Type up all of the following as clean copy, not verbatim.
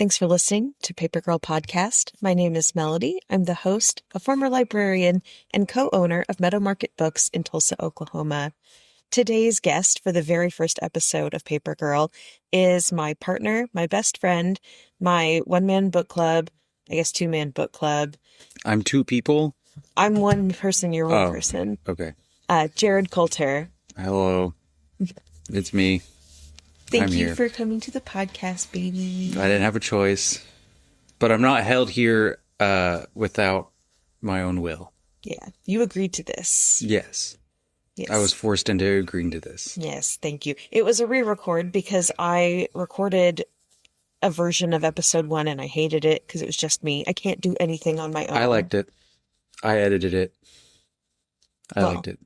Thanks for listening to Paper Girl Podcast. My name is Melodie. I'm the host, a former librarian, and co-owner of Meadow Market Books in Tulsa, Oklahoma. Today's guest for the very first episode of Paper Girl is my partner, my best friend, my one-man book club, I guess two-man book club. I'm two people? I'm one person, you're one person. Okay. Jared Coulter. Hello. It's me. Thank I'm you here. for coming to the podcast, baby. I didn't have a choice. But I'm not held here without my own will. Yeah, you agreed to this. Yes. Yes. I was forced into agreeing to this. Yes, thank you. It was a re-record because I recorded a version of episode 1 and I hated it because it was just me. I can't do anything on my own. I liked it. I edited it. I liked it.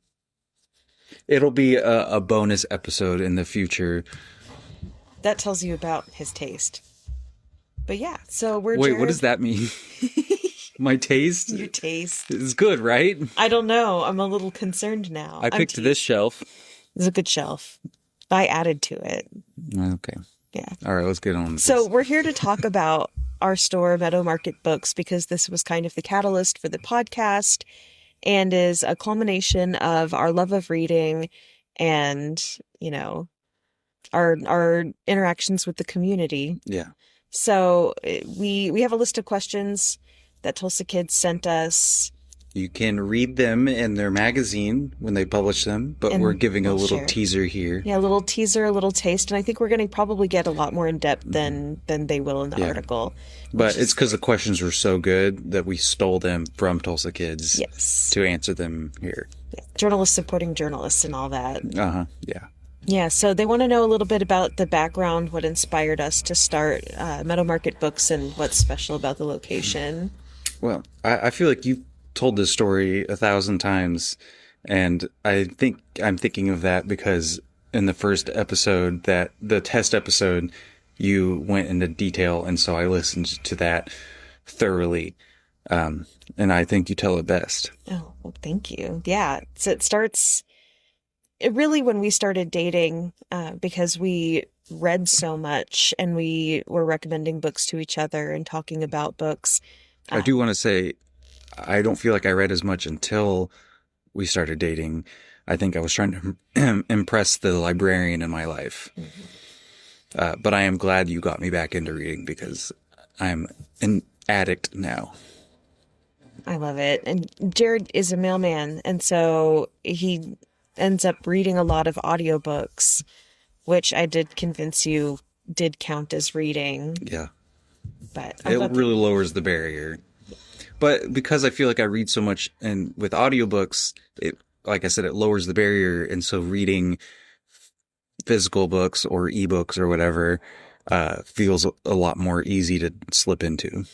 It'll be a bonus episode in the future. That tells you about his taste. But yeah, so we're Wait, Jared. what does that mean? My taste? Your taste. It's good, right? I don't know. I'm a little concerned now. I picked this shelf. It's a good shelf. I added to it. Okay. Yeah. All right, let's get on with So this. we're here to talk about our store, Meadow Market Books, because this was kind of the catalyst for the podcast and is a culmination of our love of reading and, you know, our interactions with the community. Yeah. So we have a list of questions that Tulsa kids sent us. You can read them in their magazine when they publish them, but And we're giving a we'll little share. teaser here. Yeah, a little teaser, a little taste, and I think we're going to probably get a lot more in depth than they will in the article. But it's because the questions were so good that we stole them from Tulsa Kids Yes. to answer them here. Yeah. Journalists supporting journalists and all that. Yeah. Yeah, so they want to know a little bit about the background, what inspired us to start Meadow Market Books, and what's special about the location. Well, I feel like you've told this story 1,000 times, and I think I'm thinking of that because in the first episode, the test episode, you went into detail, and so I listened to that thoroughly. And I think you tell it best. Oh, well, thank you. Yeah, so it starts really when we started dating, because we read so much and we were recommending books to each other and talking about books. I do want to say, I don't feel like I read as much until we started dating. I think I was trying to impress the librarian in my life. Mm-hmm. But I am glad you got me back into reading because I'm an addict now. I love it. And Jared is a mailman, and so he ends up reading a lot of audiobooks, which I did convince you did count as reading. Yeah. But It really lowers the barrier. But because I feel like I read so much, and with audiobooks, it, like I said, it lowers the barrier. And so reading physical books or ebooks or whatever feels a lot more easy to slip into.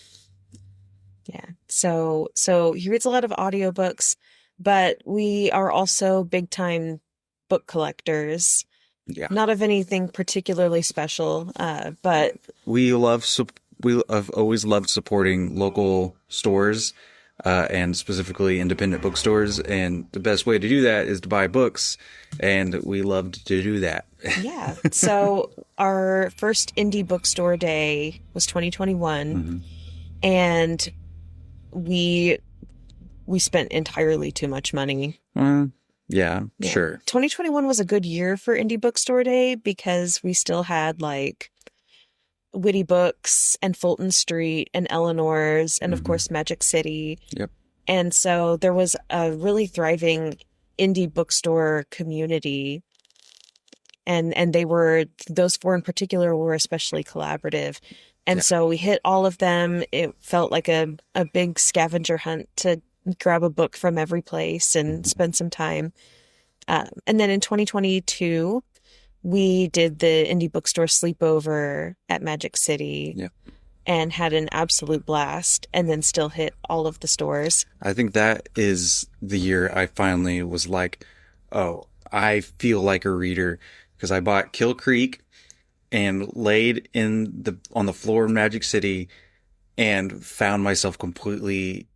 Yeah. So he reads a lot of audiobooks, but we are also big time book collectors. Yeah. Not of anything particularly special, but We have always loved supporting local stores, and specifically independent bookstores. And the best way to do that is to buy books. And we loved to do that. yeah. So our first indie bookstore day was 2021, Mm-hmm. and we spent entirely too much money. Yeah, sure. 2021 was a good year for indie bookstore day because we still had like Witty Books and Fulton Street and Eleanor's and of course Magic City. Yep. And so there was a really thriving indie bookstore community. And those four in particular were especially collaborative. And so we hit all of them. It felt like a big scavenger hunt to grab a book from every place and spend some time. And then in 2022, we did the indie bookstore sleepover at Magic City. Yep. And had an absolute blast, and then still hit all of the stores. I think that is the year I finally was like, oh, I feel like a reader, because I bought Kill Creek and laid on the floor in Magic City and found myself completely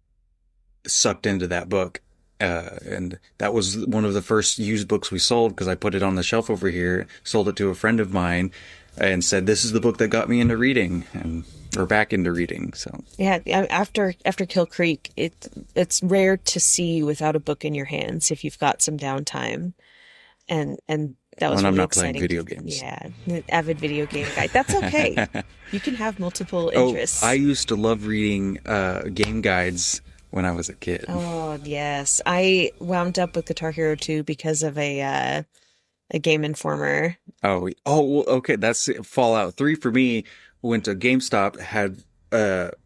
sucked into that book. And that was one of the first used books we sold, because I put it on the shelf over here, sold it to a friend of mine, and said, this is the book that got me into reading. And or back into reading. So Yeah, after Kill Creek, it's rare to see you without a book in your hands if you've got some downtime, and that was when I'm really not playing exciting. video games. Yeah, an avid video game guy. That's okay. You can have multiple Oh, I interests. used to love reading game guides when I was a kid. Oh, yes. I wound up with Guitar Hero 2 because of a Game Informer. Well, okay. That's it. Fallout 3 for me. Went to GameStop, had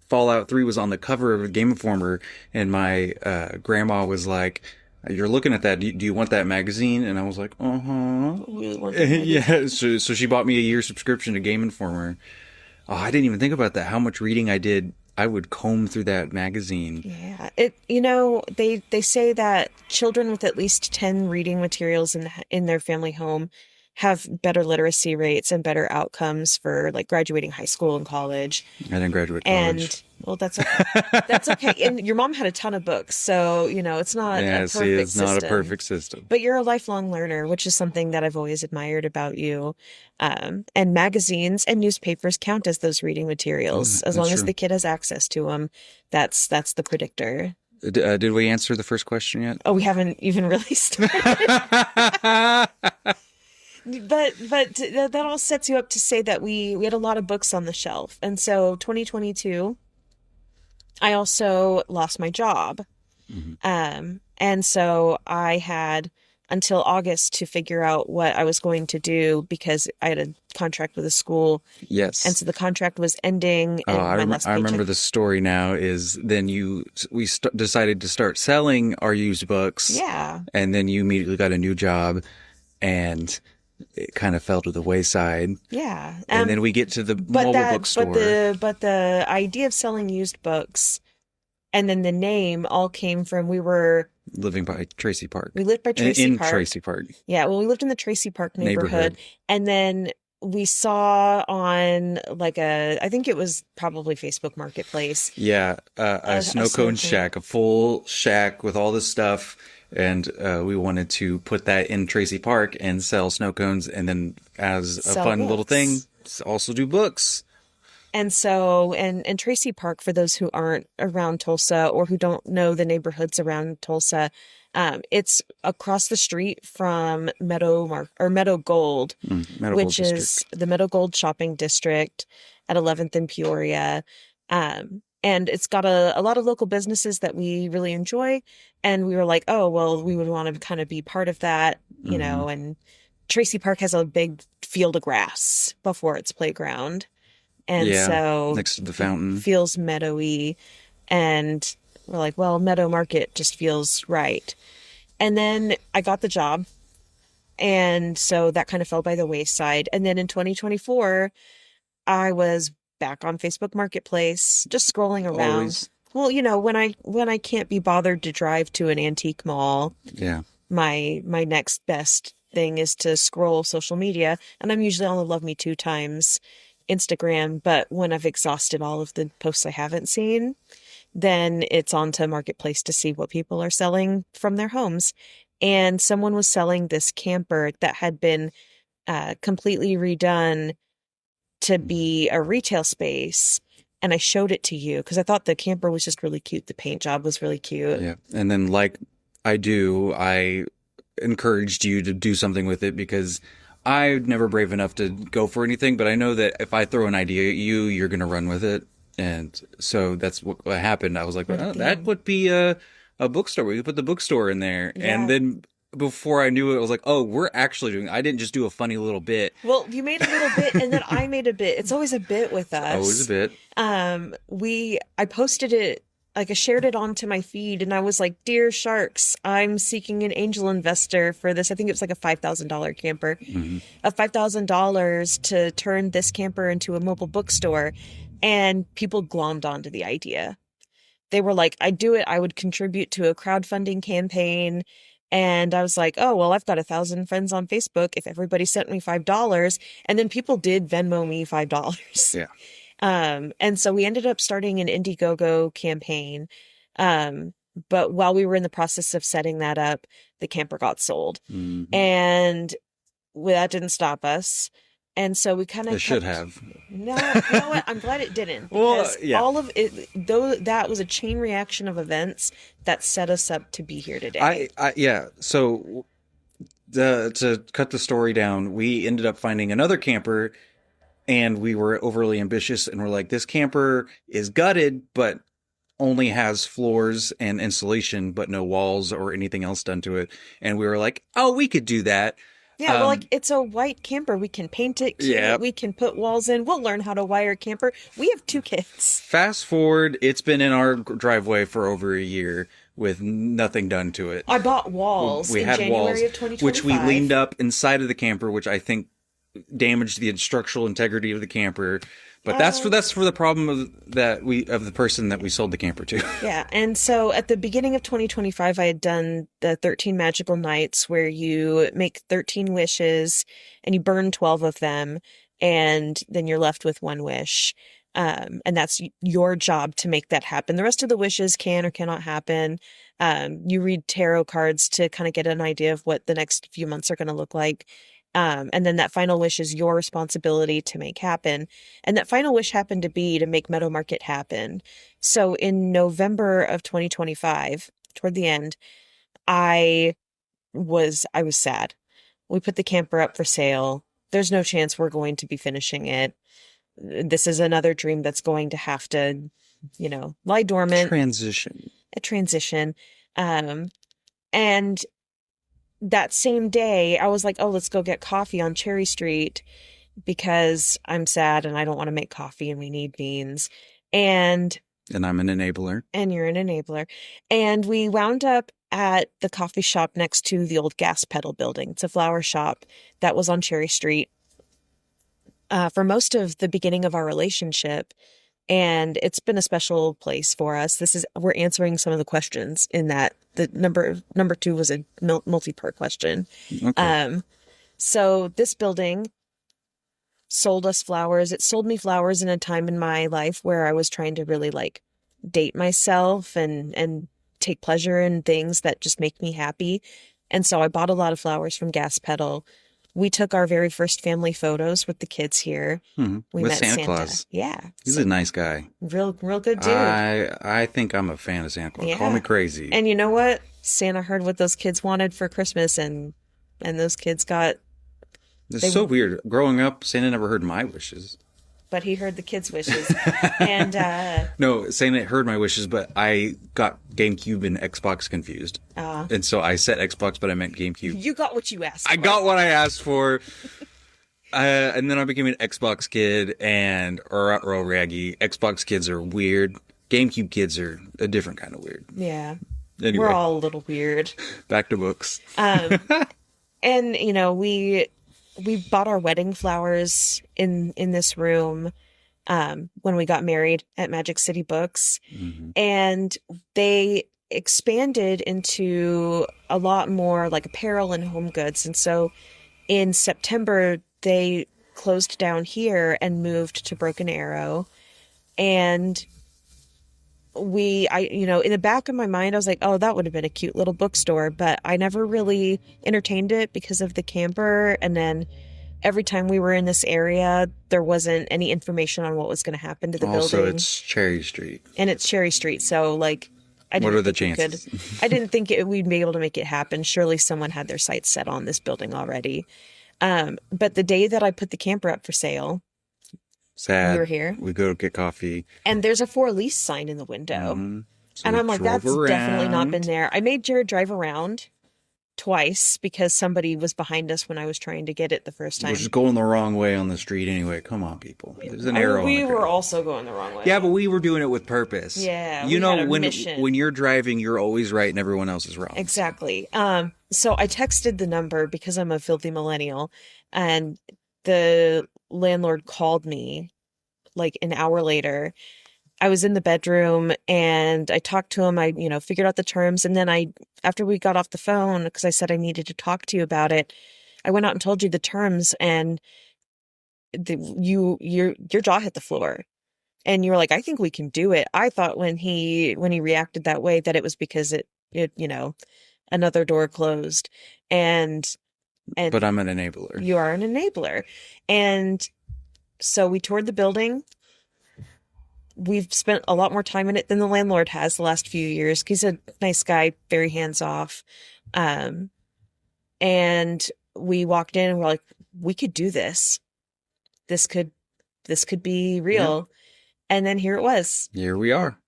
Fallout 3 was on the cover of Game Informer, and my grandma was like, "You're looking at that. Do you want that magazine?" And I was like, "Uh huh." I really want that magazine. Yeah. So she bought me a year subscription to Game Informer. Oh, I didn't even think about that. How much reading I did. I would comb through that magazine. Yeah, they say that children with at least 10 reading materials in their family home have better literacy rates and better outcomes for like graduating high school and college. I didn't graduate college. And well, that's okay. That's okay. And your mom had a ton of books, so it's not a Yeah, see, perfect it's not a system. perfect system. But you're a lifelong learner, which is something that I've always admired about you. And magazines and newspapers count as those reading materials. As That's long as true. the kid has access to them, that's the predictor. Did we answer the first question yet? Oh, we haven't even really started. But that all sets you up to say that we had a lot of books on the shelf. And so 2022, I also lost my job. Mhm. And so I had until August to figure out what I was going to do because I had a contract with a school. And Yes. so the contract was ending Oh, and my last I remember paycheck. the story now. Is then decided to start selling our used books, Yeah. and then you immediately got a new job, and it kind of fell to the wayside. Yeah. And then we get to the mobile bookstore. But the idea of selling used books and then the name all came from Living by Tracy Park. we lived by Tracy In Park. Tracy Park. Yeah, well, we lived in the Tracy Park neighborhood. Neighborhood. And then we saw on I think it was probably Facebook Marketplace, Yeah, a snow snow cone cone. shack, a full shack with all this stuff. And we wanted to put that in Tracy Park and sell snow cones. And then as a Sell fun little thing, books. also do books. And so, and Tracy Park, for those who aren't around Tulsa or who don't know the neighborhoods around Tulsa, it's across the street from Meadow Gold, Meadow Gold which is District. the Meadow Gold shopping district at 11th and Peoria. And it's got a lot of local businesses that we really enjoy. And we were like, oh, well, we would want to kind of be part of that, Mhm. and Tracy Park has a big field of grass before its playground. And Yeah, so next to the fountain. feels meadowy. And we're like, well, Meadow Market just feels right. And then I got the job. And so that kind of fell by the wayside. And then in 2024, I was back on Facebook Marketplace, just scrolling around. Always. Well, when I can't be bothered to drive to an antique mall, Yeah. my next best thing is to scroll social media. And I'm usually on the Love Me Two times Instagram, but when I've exhausted all of the posts I haven't seen, then it's on to Marketplace to see what people are selling from their homes. And someone was selling this camper that had been completely redone to be a retail space. And I showed it to you because I thought the camper was just really cute. The paint job was really cute. Yeah. And then, like I encouraged you to do something with it because I'm never brave enough to go for anything, but I know that if I throw an idea at you, you're going to run with it. And so that's what happened. I was like, oh, that would be a bookstore. We could put the bookstore in there. Yeah. And then before I knew it, I was like, oh, we're actually doing, I didn't just do a funny little bit. Well, you made a little bit and then I made a bit. It's always a bit with us. Always a bit. I posted it, like I shared it onto my feed and I was like, Dear Sharks, I'm seeking an angel investor for this. I think it was like a $5,000 camper, of $5,000 to turn this camper into a mobile bookstore. And people glommed onto the idea. They were like, I'd do it. I would contribute to a crowdfunding campaign. And I was like, oh, well, I've got 1,000 friends on Facebook. If everybody sent me $5, and then people did Venmo me $5. Yeah. And so we ended up starting an Indiegogo campaign. But while we were in the process of setting that up, the camper got sold. Mhm. And that didn't stop us. And so we kind It of should kept, have. no, you know what? I'm glad it didn't, Well, because yeah. all of it, though, that was a chain reaction of events that set us up to be here today. Yeah. So to cut the story down, we ended up finding another camper, and we were overly ambitious, and we're like, this camper is gutted, but only has floors and insulation, but no walls or anything else done to it. And we were like, oh, we could do that. Yeah, well, like, it's a white camper. We can paint it Yeah. cute. We can put walls in. We'll learn how to wire a camper. We have 2 kids. Fast forward, it's been in our driveway for over a year with nothing done to it. I bought walls We in had January walls, of 2025. which we leaned up inside of the camper, which I think damaged the structural integrity of the camper. But that's for the problem of the person that we sold the camper to. Yeah, and so at the beginning of 2025, I had done the 13 magical nights, where you make 13 wishes and you burn 12 of them, and then you're left with 1 wish. And that's your job to make that happen. The rest of the wishes can or cannot happen. You read tarot cards to kind of get an idea of what the next few months are going to look like. And then that final wish is your responsibility to make happen. And that final wish happened to be to make Meadow Market happen. So in November of 2025, toward the end, I was sad. We put the camper up for sale. There's no chance we're going to be finishing it. This is another dream that's going to have to, lie dormant. A transition. And that same day, I was like, oh, let's go get coffee on Cherry Street, because I'm sad and I don't want to make coffee and we need beans. And I'm an enabler. And you're an enabler. And we wound up at the coffee shop next to the old gas pedal building. It's a flower shop that was on Cherry Street for most of the beginning of our relationship. And it's been a special place for us. We're answering some of the questions in that. The number 2 was a multi-part question. Okay. So this building sold us flowers. It sold me flowers in a time in my life where I was trying to really like date myself and take pleasure in things that just make me happy. And so I bought a lot of flowers from Gas Pedal. We took our very first family photos with the kids here. We with met Santa Claus. Yeah. He's a nice guy. Real good dude. I think I'm a fan of Santa Claus. Yeah. Call me crazy. And you know what? Santa heard what those kids wanted for Christmas, and those kids got... It's so weird. Growing up, Santa never heard my wishes. But he heard the kids' wishes. And no, Santa heard my wishes, but I got GameCube and Xbox confused. And so I said Xbox, but I meant GameCube. You got what you asked for. I got what I asked for. And then I became an Xbox kid, or raggy. Xbox kids are weird. GameCube kids are a different kind of weird. Yeah. Anyway, we're all a little weird. Back to books. And, we bought our wedding flowers in this room when we got married at Magic City Books. Mm-hmm. And they expanded into a lot more like apparel and home goods. And so in September, they closed down here and moved to Broken Arrow. And in the back of my mind, I was like, oh, that would have been a cute little bookstore, but I never really entertained it because of the camper. And then every time we were in this area, there wasn't any information on what was going to happen to the building. Also, it's Cherry Street. And it's Cherry Street. So like, what are the chances? I didn't think we'd be able to make it happen. Surely someone had their sights set on this building already. But the day that I put the camper up for sale, sad. We were here. We go get coffee. And there's a for lease sign in the window. Mm-hmm. So and I'm like, that's definitely not been there. I made Jared drive around twice because somebody was behind us when I was trying to get it the first time. We're just going the wrong way on the street anyway. Come on, people. There's an arrow. We were also going the wrong way. Yeah, but we were doing it with purpose. Yeah. When you're driving, you're always right and everyone else is wrong. Exactly. So I texted the number because I'm a filthy millennial, and the landlord called me like an hour later. I was in the bedroom and I talked to him. I, figured out the terms. And then after we got off the phone, because I said I needed to talk to you about it, I went out and told you the terms, and your jaw hit the floor. And you were like, I think we can do it. I thought when he reacted that way that it was because it another door closed. And And but I'm an enabler. you are an enabler. And so we toured the building. We've spent a lot more time in it than the landlord has the last few years. He's a nice guy, very hands off. And we walked in and we're like, we could do this. This could be real. Yeah. And then here it was. Here we are.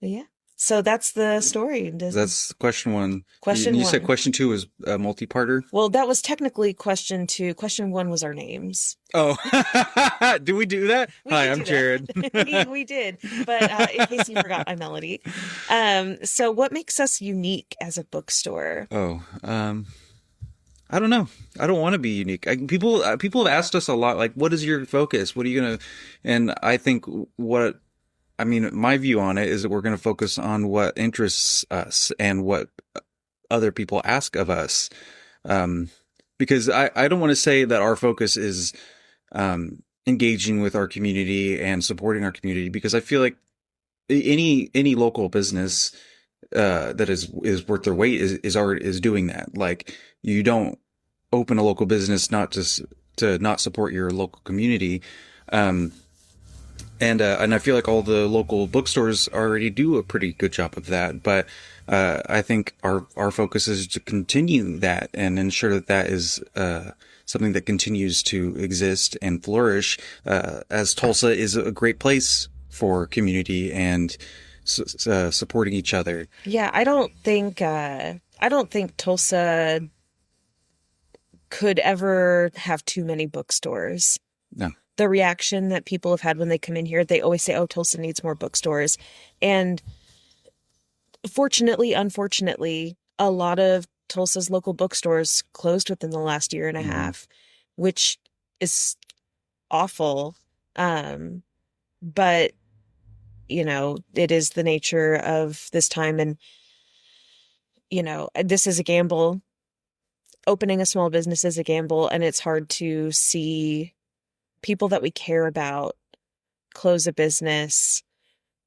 Yeah. So that's the story. That's question one. Question you one. said question two was a multi-parter? Well, that was technically question two. Question one was our names. Oh, do we do that? Hi, I'm Jared. we did. But in case you forgot, I'm Melodie. So what makes us unique as a bookstore? Oh, I don't know. I don't want to be unique. People have asked us a lot, like, what is your focus? What are you gonna? And I think my view on it is that we're going to focus on what interests us and what other people ask of us. Because I don't want to say that our focus is engaging with our community and supporting our community, because I feel like any local business that is worth their weight is doing that. Like, you don't open a local business not just to not support your local community. And I feel like all the local bookstores already do a pretty good job of that. But I think our focus is to continue that and ensure that is something that continues to exist and flourish, as Tulsa is a great place for community and supporting each other. Yeah, I don't think Tulsa could ever have too many bookstores. No. The reaction that people have had when they come in here, they always say, oh, Tulsa needs more bookstores. And fortunately, unfortunately, a lot of Tulsa's local bookstores closed within the last year and a half, which is awful. But, it is the nature of this time. And, this is a gamble. Opening a small business is a gamble, and it's hard to see people that we care about close a business,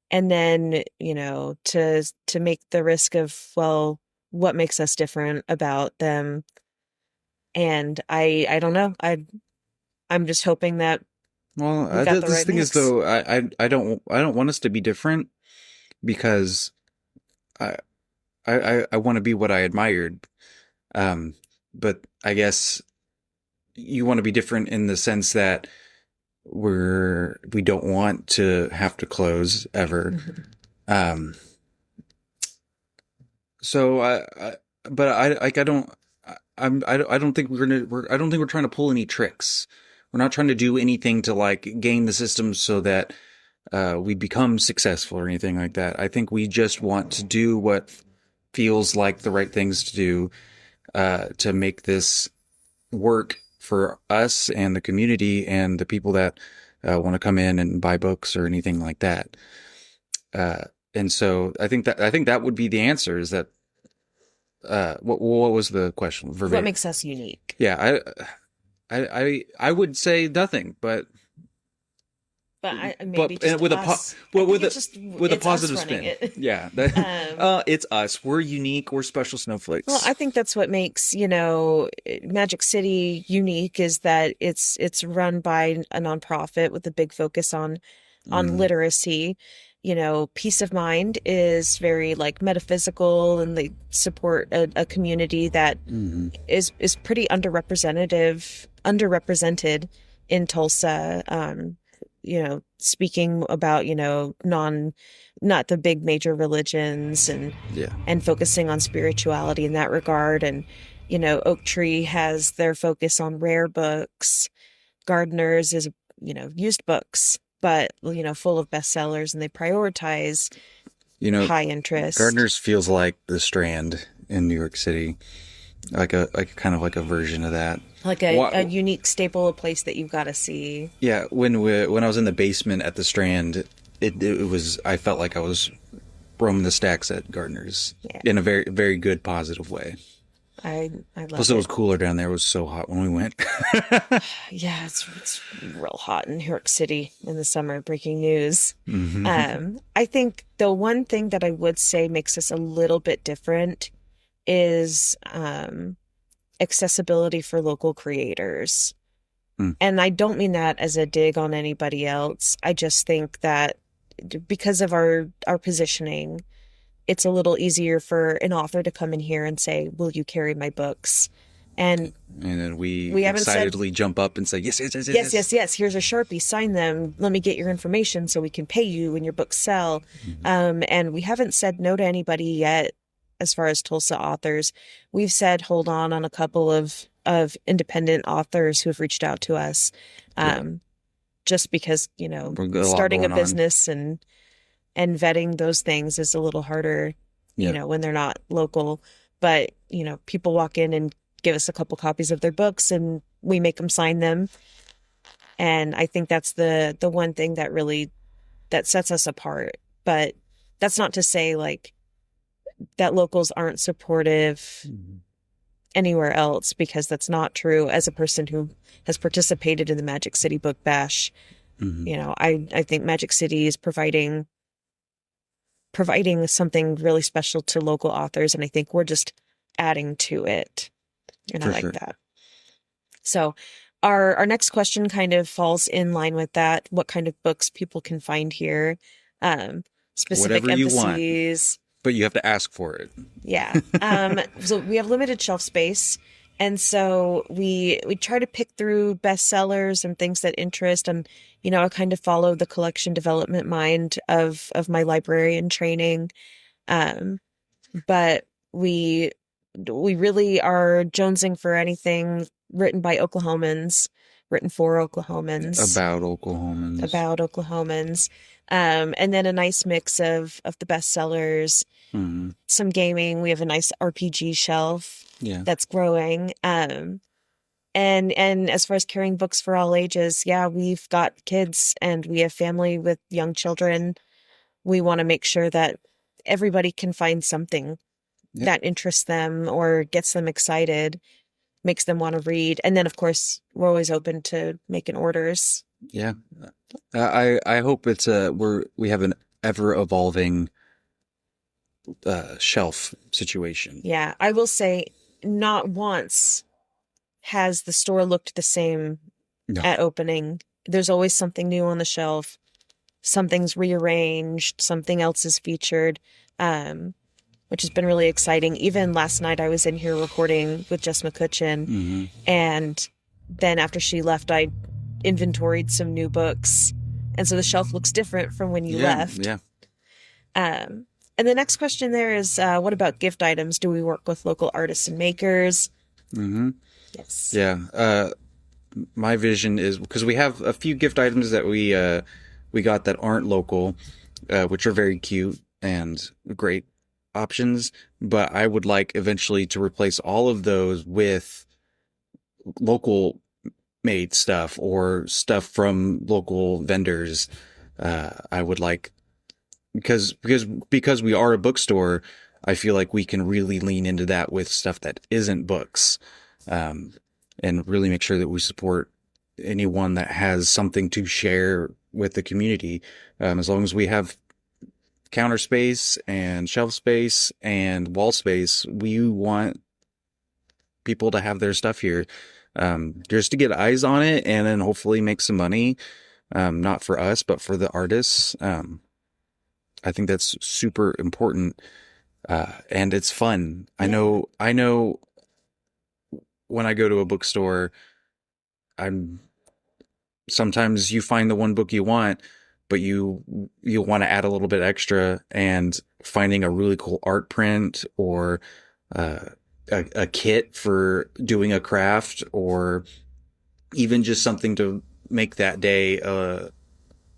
and then to make the risk of, well, what makes us different about them. And I don't know, I'm just hoping that this thing is, though, I don't want us to be different, because I want to be what I admired, but I guess you want to be different in the sense that we don't want to have to close ever. So I don't think I don't think we're trying to pull any tricks. We're not trying to do anything to like game the system so that we become successful or anything like that. I think we just want to do what feels like the right things to do to make this work for us and the community and the people that want to come in and buy books or anything like that. And so I think that would be the answer, is that what was the question? Verbatim? What makes us unique? Yeah, I would say nothing, but maybe just with us. with a positive spin. Yeah, it's us. We're unique. We're special snowflakes. Well, I think that's what makes Magic City unique, is that it's run by a nonprofit with a big focus on literacy. Peace of Mind is very like metaphysical, and they support a community that is pretty underrepresented in Tulsa. Speaking about, not the big major religions, and focusing on spirituality in that regard. And, Oak Tree has their focus on rare books. Gardeners is, used books, but, full of bestsellers, and they prioritize high interest. Gardeners feels like the Strand in New York City, like a kind of like a version of that. Like a unique staple, a place that you've got to see. Yeah, when I was in the basement at the Strand, it was, I felt like I was roaming the stacks at Gardner's in a very, very good, positive way. I love Plus, it was cooler down there. It was so hot when we went. Yeah, it's real hot in New York City in the summer. Breaking news. I think the one thing that I would say makes us a little bit different is accessibility for local creators. Mm. And I don't mean that as a dig on anybody else. I just think that because of our positioning, it's a little easier for an author to come in here and say, "Will you carry my books?" And And then we we haven't said, excitedly jump up and say, yes, yes, yes, yes, "Yes, yes. yes, yes, here's a Sharpie, sign them. Let me get your information so we can pay you when your books sell." And we haven't said no to anybody yet as far as Tulsa authors. We've said hold on a couple of independent authors who have reached out to us. Yeah. Just because, We've got a lot starting a going on. business and vetting those things is a little harder, Yeah. when they're not local. But, people walk in and give us a couple copies of their books and we make them sign them. And I think that's the one thing that really that sets us apart. But that's not to say like that locals aren't supportive anywhere else, because that's not true. As a person who has participated in the Magic City Book Bash, I think Magic City is providing something really special to local authors, and I think we're just adding to it. And I For like sure. that. So our next question kind of falls in line with that. What kind of books people can find here? Specific Whatever you want, emphases. but you have to ask for it. Yeah. So we have limited shelf space. And so we try to pick through bestsellers and things that interest. And, I kind of follow the collection development mind of my librarian training. But we really are jonesing for anything written by Oklahomans, written for Oklahomans, About Oklahomans. about Oklahomans. And then a nice mix of the bestsellers, some gaming. We have a nice RPG shelf Yeah. that's growing. And as far as carrying books for all ages, yeah, we've got kids and we have family with young children. We want to make sure that everybody can find something that interests them or gets them excited, makes them want to read. And then, of course, we're always open to making orders. Yeah. I hope it's we have an ever evolving shelf situation. Yeah, I will say not once has the store looked the same No. at opening. There's always something new on the shelf. Something's rearranged, something else is featured, which has been really exciting. Even last night I was in here recording with Jess McCutcheon, and then after she left, I inventoried some new books. And so the shelf looks different from when you left. Yeah. And the next question there is, what about gift items? Do we work with local artists and makers? Yes. Yeah. My vision is, because we have a few gift items that we got that aren't local, which are very cute and great options, but I would like eventually to replace all of those with local made stuff or stuff from local vendors. I would like, because we are a bookstore, I feel like we can really lean into that with stuff that isn't books, and really make sure that we support anyone that has something to share with the community. As long as we have counter space and shelf space and wall space, we want people to have their stuff here, just to get eyes on it and then hopefully make some money. Not for us, but for the artists. I think that's super important. And it's fun. I know when I go to a bookstore, sometimes you find the one book you want, but you want to add a little bit extra, and finding a really cool art print or a kit for doing a craft, or even just something to make that day a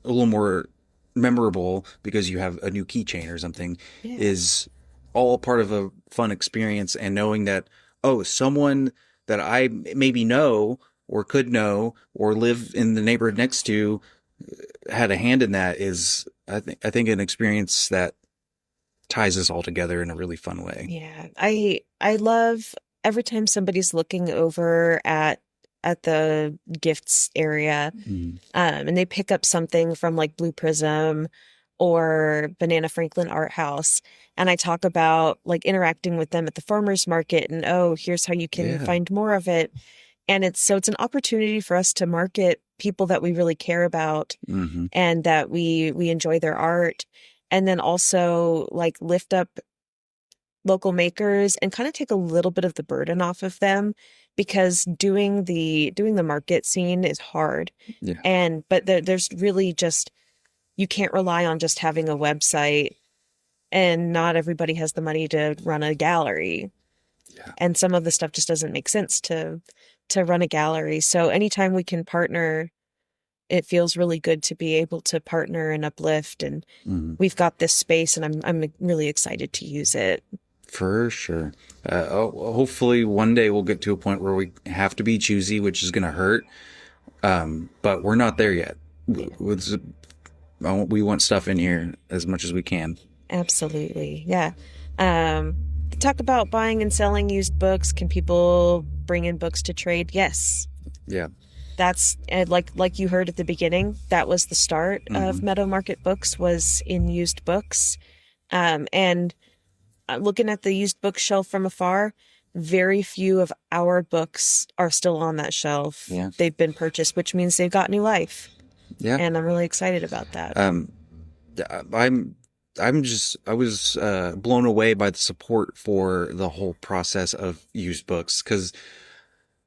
little more memorable because you have a new keychain or something, is all part of a fun experience. And knowing that, oh, someone that I maybe know or could know or live in the neighborhood next to had a hand in that is, I think an experience that ties us all together in a really fun way. Yeah. I love every time somebody's looking over at the gifts area, and they pick up something from like Blue Prism or Banana Franklin Art House. And I talk about like interacting with them at the farmers market and, oh, here's how you can Yeah. find more of it. And it's an opportunity for us to market people that we really care about Hmm. and that we enjoy their art. And then also like lift up local makers and kind of take a little bit of the burden off of them because doing the market scene is hard. Yeah. And but there's really just you can't rely on just having a website, and not everybody has the money to run a gallery. Yeah. And some of the stuff just doesn't make sense to run a gallery. So anytime we can partner, it feels really good to be able to partner and uplift. And Hmm. we've got this space, and I'm really excited to use it. For sure. Hopefully one day we'll get to a point where we have to be choosy, which is going to hurt. But we're not there yet. We want stuff in here as much as we can. Absolutely. Yeah. Um, Talk about buying and selling used books. Can people bring in books to trade? Yes. Yeah. That's like you heard at the beginning, that was the start of Meadow Market Books, was in used books. And looking at the used bookshelf from afar, very few of our books are still on that shelf. Yeah. They've been purchased, which means they've got new life. Yeah. And I'm really excited about that. I was blown away by the support for the whole process of used books, because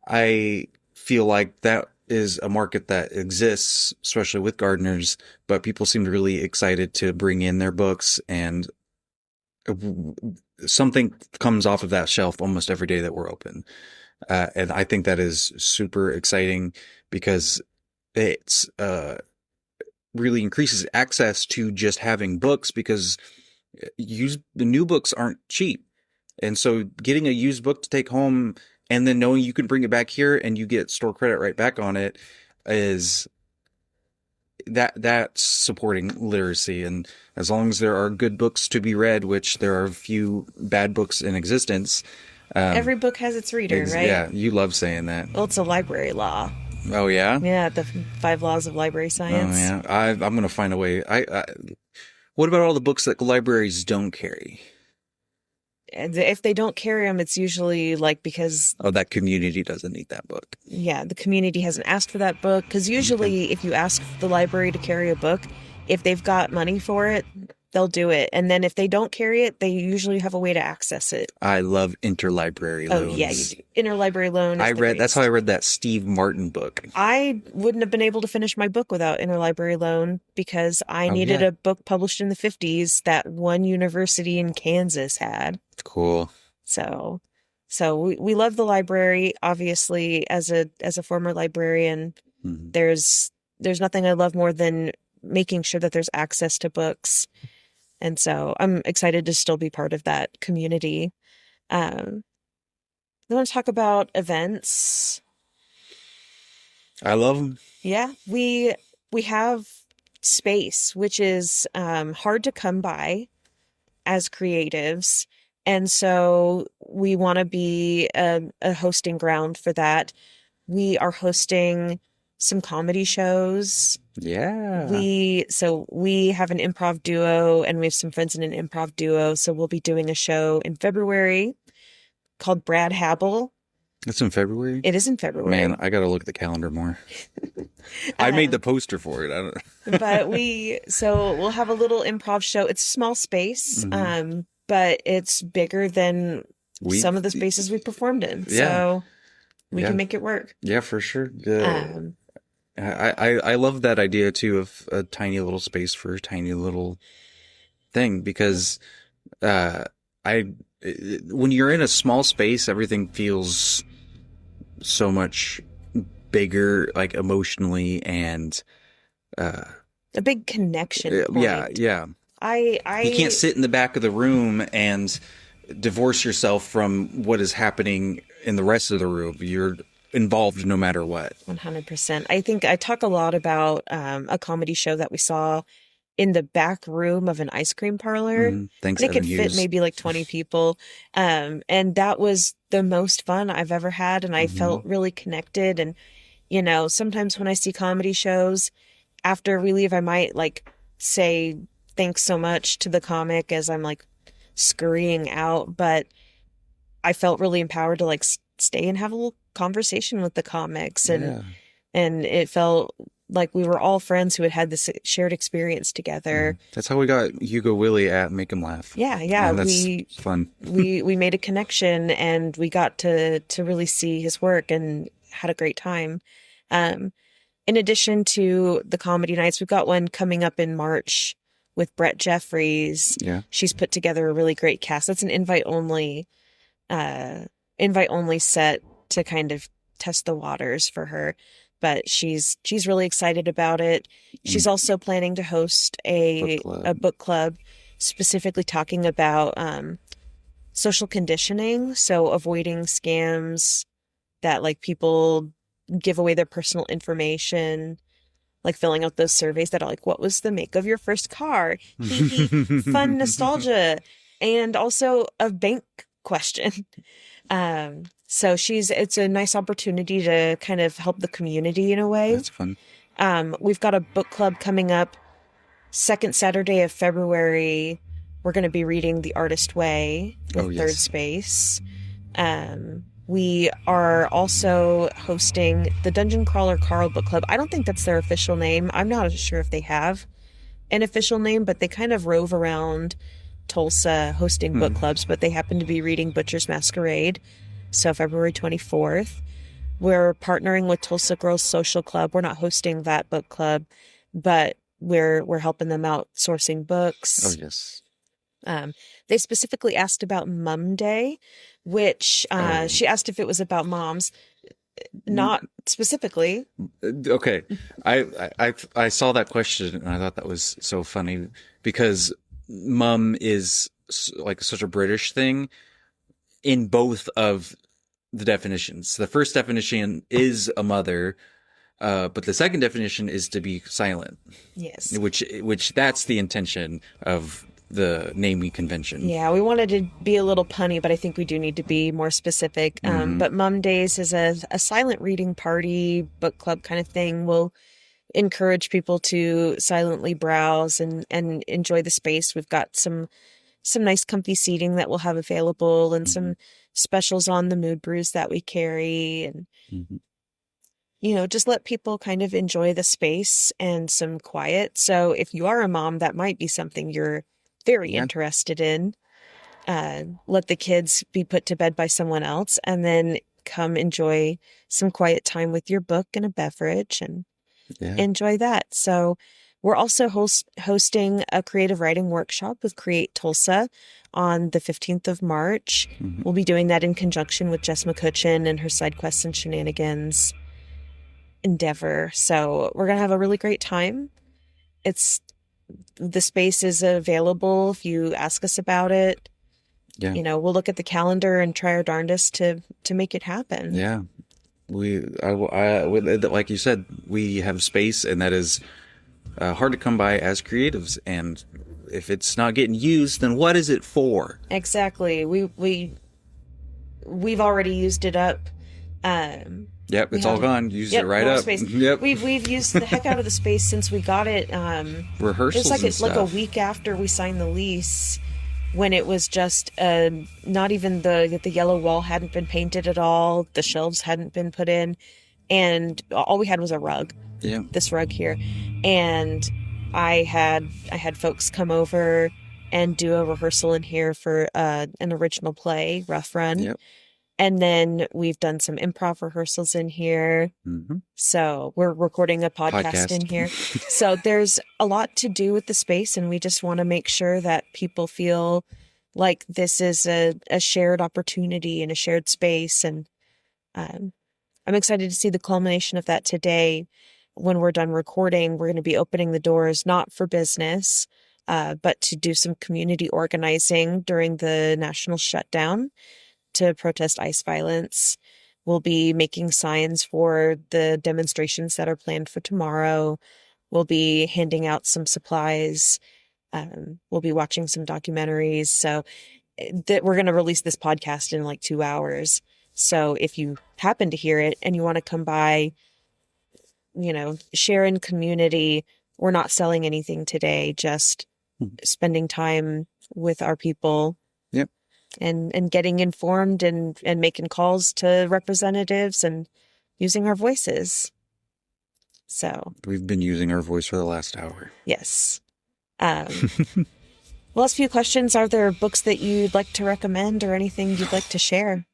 I feel like that is a market that exists, especially with gardeners, but people seemed really excited to bring in their books, and something comes off of that shelf almost every day that we're open. And I think that is super exciting because it's really increases access to just having books, because the new books aren't cheap. And so getting a used book to take home and then knowing you can bring it back here and you get store credit right back on it is that's supporting literacy. And as long as there are good books to be read, which there are a few bad books in existence. Every book has its reader, right? Yeah, you love saying that. Well, it's a library law. Oh yeah. Yeah, the 5 laws of library science. Oh yeah. I'm gonna find a way. What about all the books that libraries don't carry? And if they don't carry them, it's usually like because, Oh, that community doesn't need that book. yeah, the community hasn't asked for that book. Because usually if you ask the library to carry a book, if they've got money for it, they'll do it. And then if they don't carry it, they usually have a way to access it. I love interlibrary loans. Oh, yeah, you do. Interlibrary loan. That's how I read that Steve Martin book. I wouldn't have been able to finish my book without interlibrary loan because I needed a book published in the 50s that one university in Kansas had. Cool. So we love the library, obviously, as a former librarian. Mm-hmm. There's nothing I love more than making sure that there's access to books. And so I'm excited to still be part of that community. I want to talk about events. I love them. Yeah, we have space, which is hard to come by as creatives. And so we want to be a hosting ground for that. We are hosting some comedy shows. Yeah. We have an improv duo, and we have some friends in an improv duo. So we'll be doing a show in February called Brad Habble. It's in February? It is in February. Man, I got to look at the calendar more. I made the poster for it. I don't... But we'll have a little improv show. It's a small space, but it's bigger than some of the spaces we performed in. Yeah. So we can make it work. Yeah, for sure. Good. I love that idea too of a tiny little space for a tiny little thing, because when you're in a small space, everything feels so much bigger, like emotionally, and a big connection point. Yeah. You can't sit in the back of the room and divorce yourself from what is happening in the rest of the room. You're involved no matter what. 100%. I think I talk a lot about a comedy show that we saw in the back room of an ice cream parlor. Thanks, it could fit maybe like 20 people. And that was the most fun I've ever had. And I felt really connected. And, sometimes when I see comedy shows, after we leave, I might like say thanks so much to the comic as I'm like scurrying out, but I felt really empowered to like stay and have a little conversation with the comics, Yeah. and it felt like we were all friends who had had this shared experience together. That's how we got Hugo Willie at Make 'em Laugh. Yeah, And that's fun. we made a connection, and we got to really see his work and had a great time. Um, in addition to the comedy nights, we've got one coming up in March with Brett Jeffries. Yeah. She's put together a really great cast. That's an uh, invite only set to kind of test the waters for her. But she's really excited about it. She's also planning to host a book club specifically talking about social conditioning, so avoiding scams that like people give away their personal information, like filling out those surveys that are like, what was the make of your first car? Fun nostalgia, and also a bank question. So it's a nice opportunity to kind of help the community in a way. That's fun. We've got a book club coming up second Saturday of February. We're going to be reading The Artist Way with Third Space. We are also hosting the Dungeon Crawler Carl Book Club. I don't think that's their official name. I'm not sure if they have an official name, but they kind of rove around Tulsa hosting book clubs, but they happen to be reading Butcher's Masquerade. So February 24th, we're partnering with Tulsa Girls Social Club. We're not hosting that book club, but we're helping them out sourcing books. Oh, yes. They specifically asked about Mum Day, which she asked if it was about moms. Not specifically. Okay. I saw that question and I thought that was so funny because mum is like such a British thing in both of the definitions. The first definition is a mother, but the second definition is to be silent. Yes. Which that's the intention of the naming convention. Yeah, we wanted to be a little punny, but I think we do need to be more specific. But Mum Days is a silent reading party, book club kind of thing. We'll encourage people to silently browse and enjoy the space. We've got some nice comfy seating that we'll have available and some specials on the mood brews that we carry, and just let people kind of enjoy the space and some quiet. So if you are a mom, that might be something you're very interested in. Let the kids be put to bed by someone else and then come enjoy some quiet time with your book and a beverage and enjoy that. So we're also hosting a creative writing workshop with Create Tulsa on the 15th of March. We'll be doing that in conjunction with Jess McCutcheon and her Side Quests and Shenanigans endeavor. So we're going to have a really great time. The space is available if you ask us about it. Yeah. We'll look at the calendar and try our darndest to make it happen. Yeah. Like you said, we have space, and that is hard to come by as creatives. And if it's not getting used, then what is it for? Exactly. We've already used it up. Yep, it's all gone. Used it right up. Space. Yep. We've used the heck out of the space since we got it. Rehearsals. It was like a week after we signed the lease, when it was just not even the yellow wall hadn't been painted at all. The shelves hadn't been put in, and all we had was a rug. Yeah. This rug here, and I had folks come over and do a rehearsal in here for an original play, Rough Run. Yep. And then we've done some improv rehearsals in here. So we're recording a podcast in here. So there's a lot to do with the space, and we just want to make sure that people feel like this is a shared opportunity and a shared space. And I'm excited to see the culmination of that today. When we're done recording, we're going to be opening the doors, not for business, but to do some community organizing during the national shutdown to protest ICE violence. We'll be making signs for the demonstrations that are planned for tomorrow. We'll be handing out some supplies. We'll be watching some documentaries. So we're going to release this podcast in like 2 hours. So if you happen to hear it and you want to come by, share in community, we're not selling anything today, just spending time with our people. Yep. And getting informed and making calls to representatives and using our voices. So We've been using our voice for the last hour. yes. Last few questions. Are there books that you'd like to recommend or anything you'd like to share?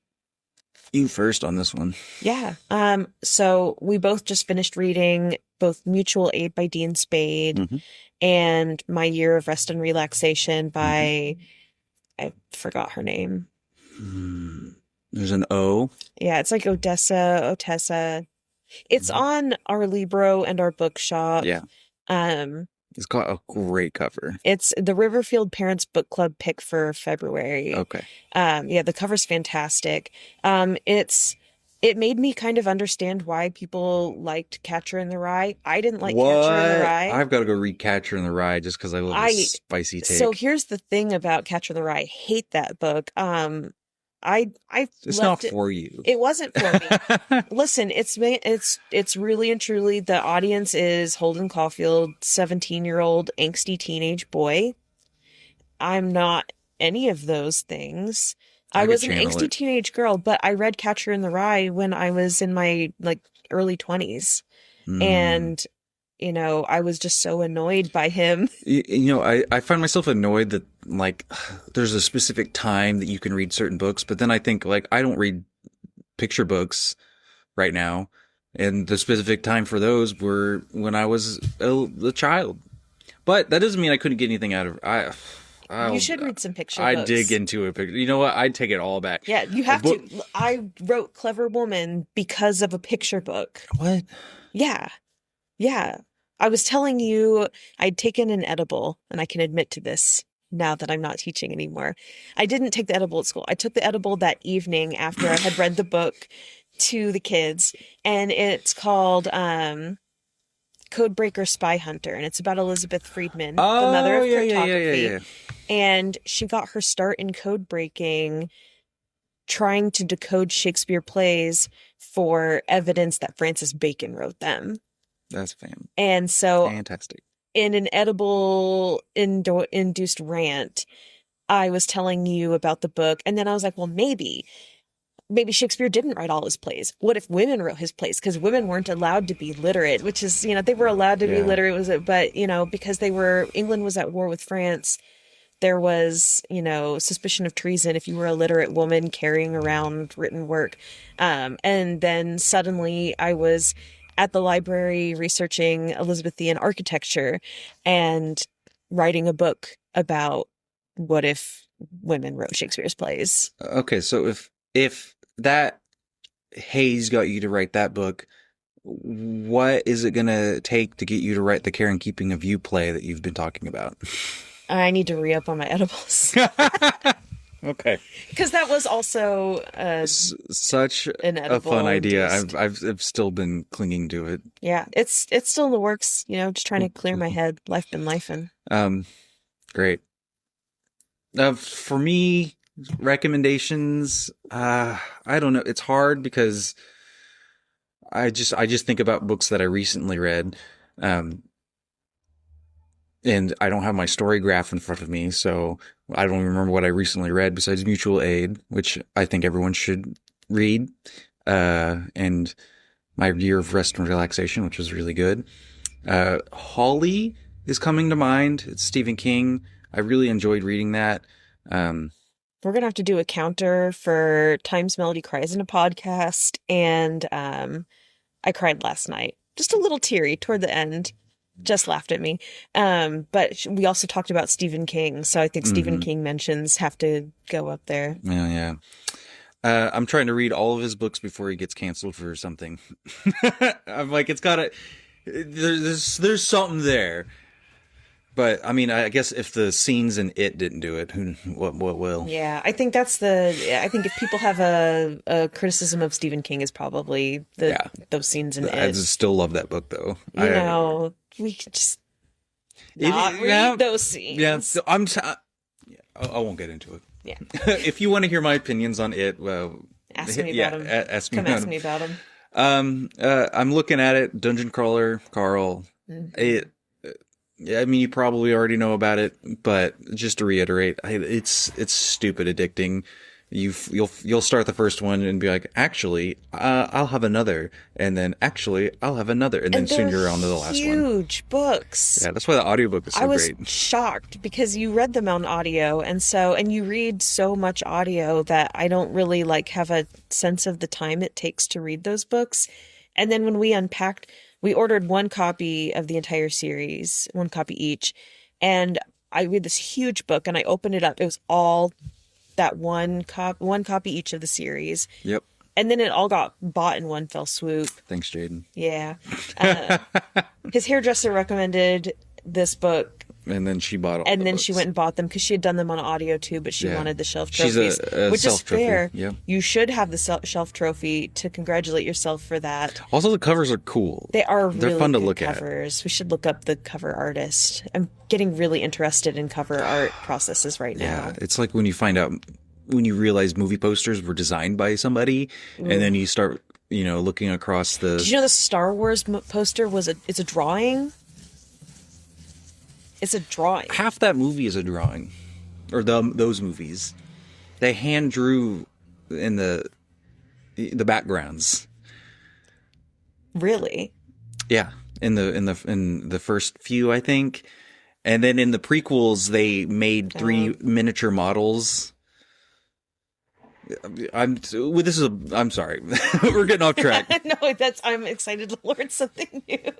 You first on this one. Yeah. So we both just finished reading both Mutual Aid by Dean Spade and My Year of Rest and Relaxation by, I forgot her name. There's an O. Yeah, it's like Otessa. It's on our Libro and our bookshop. Yeah. It's got a great cover. It's the Riverfield Parents Book Club pick for February. Okay. Yeah, the cover's fantastic. It made me kind of understand why people liked Catcher in the Rye. I didn't like Catcher in the Rye. I've got to go read Catcher in the Rye just because I love the spicy take. So here's the thing about Catcher in the Rye. I hate that book. It's not for you. It wasn't for me. Listen, it's really and truly the audience is Holden Caulfield, 17-year-old angsty teenage boy. I'm not any of those things. I was an angsty teenage girl, but I read Catcher in the Rye when I was in my early 20s. And I was just so annoyed by him. I find myself annoyed that there's a specific time that you can read certain books, but then I think I don't read picture books right now. And the specific time for those were when I was a child. But that doesn't mean I couldn't get anything out of it. You should read some picture books. I'd dig into a picture. You know what? I'd take it all back. Yeah, you have to. I wrote Clever Woman because of a picture book. What? Yeah. Yeah. I was telling you I'd taken an edible, and I can admit to this now that I'm not teaching anymore. I didn't take the edible at school. I took the edible that evening after I had read the book to the kids, and it's called Codebreaker Spy Hunter, and it's about Elizabeth Friedman, the mother of cryptography. Yeah. And she got her start in code breaking trying to decode Shakespeare plays for evidence that Francis Bacon wrote them. That's and so fantastic. In an edible induced rant, I was telling you about the book, and then I was like, well, maybe Shakespeare didn't write all his plays. What if women wrote his plays? Because women weren't allowed to be literate, which is, they were allowed to be literate, but, because England was at war with France, there was, suspicion of treason if you were a literate woman carrying around written work. And then suddenly I was at the library researching Elizabethan architecture and writing a book about what if women wrote Shakespeare's plays. Okay, so if that haze got you to write that book, what is it going to take to get you to write the Care and Keeping of You play that you've been talking about? I need to re-up on my edibles. Okay. Because that was also such a fun idea. I've still been clinging to it. Yeah, it's still in the works. Just trying to clear my head. Life been lifing. Great. For me, recommendations. I don't know. It's hard because I just think about books that I recently read. And I don't have my story graph in front of me, so I don't remember what I recently read besides Mutual Aid, which I think everyone should read, and My Year of Rest and Relaxation, which was really good. Holly is coming to mind. It's Stephen King. I really enjoyed reading that. We're going to have to do a counter for times Melodie cries in a podcast, and I cried last night. Just a little teary toward the end. Just laughed at me. But we also talked about Stephen King, so I think Stephen King mentions have to go up there. Yeah. I'm trying to read all of his books before he gets canceled for something. I'm like, there's something there. But I mean, I guess if the scenes in It didn't do it, what will? Yeah, I think if people have a criticism of Stephen King is probably those scenes in It. I just still love that book though. We could just not read those scenes. Yeah, I won't get into it. Yeah. If you want to hear my opinions on It, well, ask me about them. Ask me about them. I'm looking at it. Dungeon Crawler, Carl. I mean, you probably already know about it, but just to reiterate, it's stupid addicting. You'll start the first one and be like, actually, I'll have another, and then actually, I'll have another, and then And soon they're you're on to the last one. huge books. Yeah, that's why the audiobook is I so was great. shocked because you read them on audio, and you read so much audio that I don't really like have a sense of the time it takes to read those books. And then when we unpacked, we ordered one copy of the entire series, one copy each, and I read this huge book and I opened it up. It was all that one copy each of the series. Yep. And then it all got bought in one fell swoop. Thanks, Jaden. Yeah. His hairdresser recommended this book, And then she bought all and the then books. she went and bought them because she had done them on audio too, but she Yeah. wanted the shelf She's trophies, a which is shelf trophy. fair. Yep. You should have the shelf trophy to congratulate yourself for that. Also, the covers are cool. They are They're really fun to good look at. covers. We should look up the cover artist. I'm getting really interested in cover art processes right now. Yeah, it's like when you realize movie posters were designed by somebody, and then you start, looking across the. Did you know the Star Wars poster it's a drawing? It's a drawing. Half that movie is a drawing, or those movies. They hand drew in the backgrounds. Really? Yeah, in the first few, I think, and then in the prequels they made 3 miniature models. I'm sorry. We're getting off track. No, I'm excited to learn something new.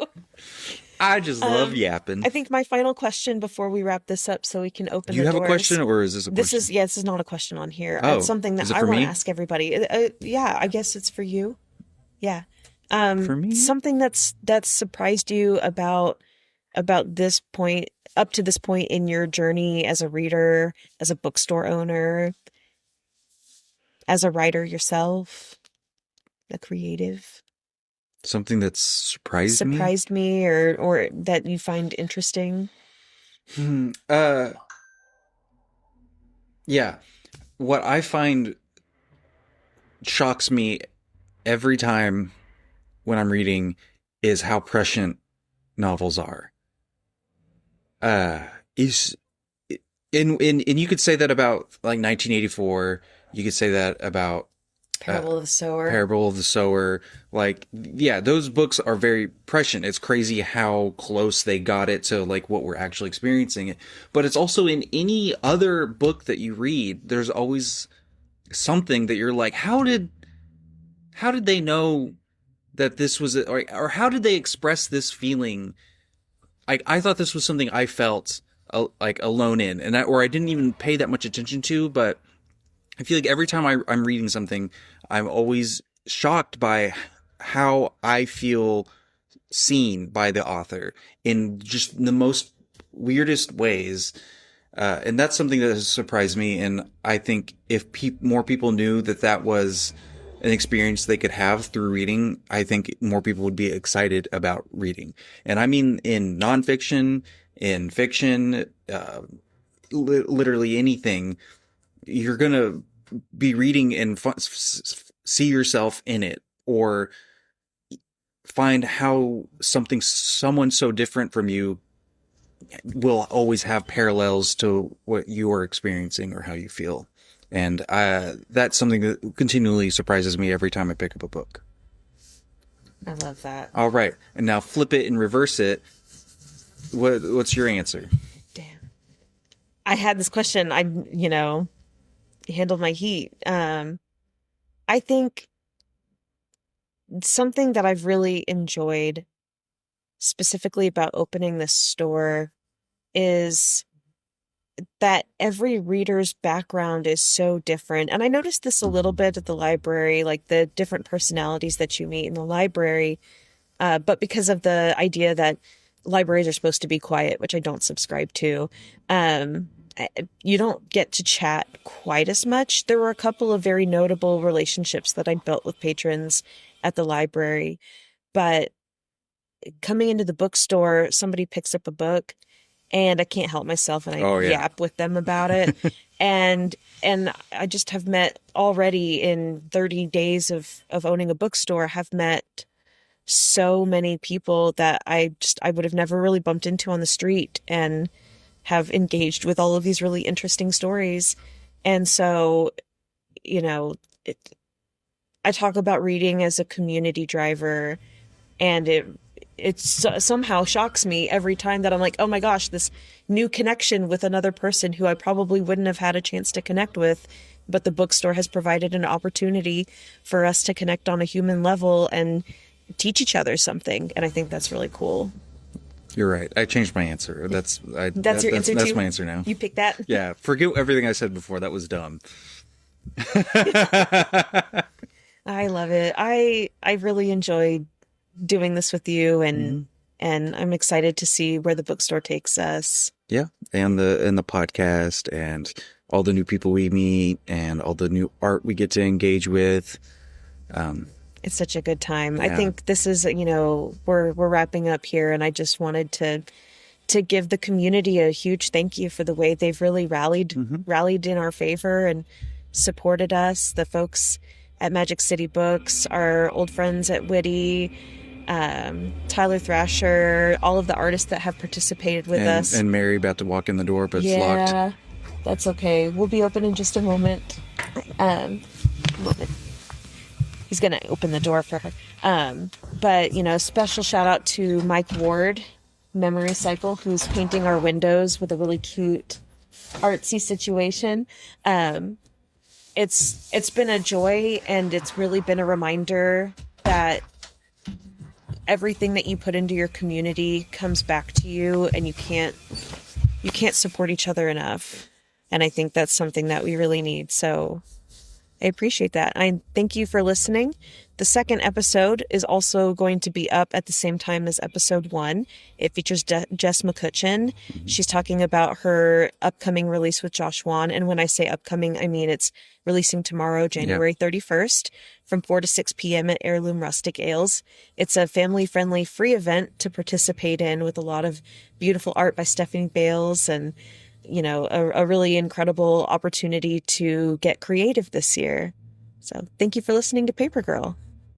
I just love yapping. I think my final question before we wrap this up so we can open Do you the have doors. a question, or is this a question? This is not a question on here. Oh, It's something that is it I for want me? to ask everybody. Yeah, I guess it's for you. Yeah. For me? Something that's surprised you about this point, up to this point in your journey as a reader, as a bookstore owner, as a writer yourself, a creative. Something that's surprised me or that you find interesting. Yeah. What I find shocks me every time when I'm reading is how prescient novels are. And you could say that about like 1984. You could say that about Parable of the Sower. Parable of the Sower. Like, yeah, those books are very prescient. It's crazy how close they got it to like what we're actually experiencing. But it's also in any other book that you read, there's always something that you're like, how did they know that this was it? Or how did they express this feeling? I thought this was something I felt like alone in, or I didn't even pay that much attention to, but I feel like every time I'm reading something, I'm always shocked by how I feel seen by the author in just the most weirdest ways. And that's something that has surprised me. And I think if more people knew that was an experience they could have through reading, I think more people would be excited about reading. And I mean, in nonfiction, in fiction, literally anything, you're going to be reading and see yourself in it, or find how someone so different from you will always have parallels to what you are experiencing or how you feel. And that's something that continually surprises me every time I pick up a book. I love that. All right. And now flip it and reverse it. What's your answer? Damn. I had this question. I handled my heat. I think something that I've really enjoyed specifically about opening this store is that every reader's background is so different. And I noticed this a little bit at the library, like the different personalities that you meet in the library. But because of the idea that libraries are supposed to be quiet, which I don't subscribe to, you don't get to chat quite as much. There were a couple of very notable relationships that I built with patrons at the library, but coming into the bookstore, somebody picks up a book and I can't help myself and I yap with them about it. and I just have met already in 30 days of owning a bookstore, have met so many people that I would have never really bumped into on the street and have engaged with all of these really interesting stories. And so, you know, it, I talk about reading as a community driver, and somehow shocks me every time that I'm like, oh my gosh, this new connection with another person who I probably wouldn't have had a chance to connect with, but the bookstore has provided an opportunity for us to connect on a human level and teach each other something. And I think that's really cool. You're right. I changed my answer. That's your answer that's too? my answer now. You picked that? Yeah. Forget everything I said before. That was dumb. I love it. I really enjoyed doing this with you, and I'm excited to see where the bookstore takes us. Yeah. And the podcast and all the new people we meet and all the new art we get to engage with. It's such a good time. Yeah. I think this is, we're wrapping up here, and I just wanted to give the community a huge thank you for the way they've really rallied in our favor and supported us. The folks at Magic City Books, our old friends at Witty, Tyler Thrasher, all of the artists that have participated with us. And Mary about to walk in the door, but it's locked. Yeah, that's okay. We'll be open in just a moment. Moment. He's going to open the door for her. But, special shout out to Mike Ward, Memory Cycle, who's painting our windows with a really cute artsy situation. It's been a joy, and it's really been a reminder that everything that you put into your community comes back to you, and you can't support each other enough. And I think that's something that we really need. So I appreciate that. I thank you for listening. The second episode is also going to be up at the same time as episode 1. It features Jess McCutcheon. She's talking about her upcoming release with Josh Wan. And when I say upcoming, I mean it's releasing tomorrow, January 31st, from 4 to 6 p.m. at Heirloom Rustic Ales. It's a family-friendly free event to participate in, with a lot of beautiful art by Stephanie Bales, and a really incredible opportunity to get creative this year. So thank you for listening to Paper Girl.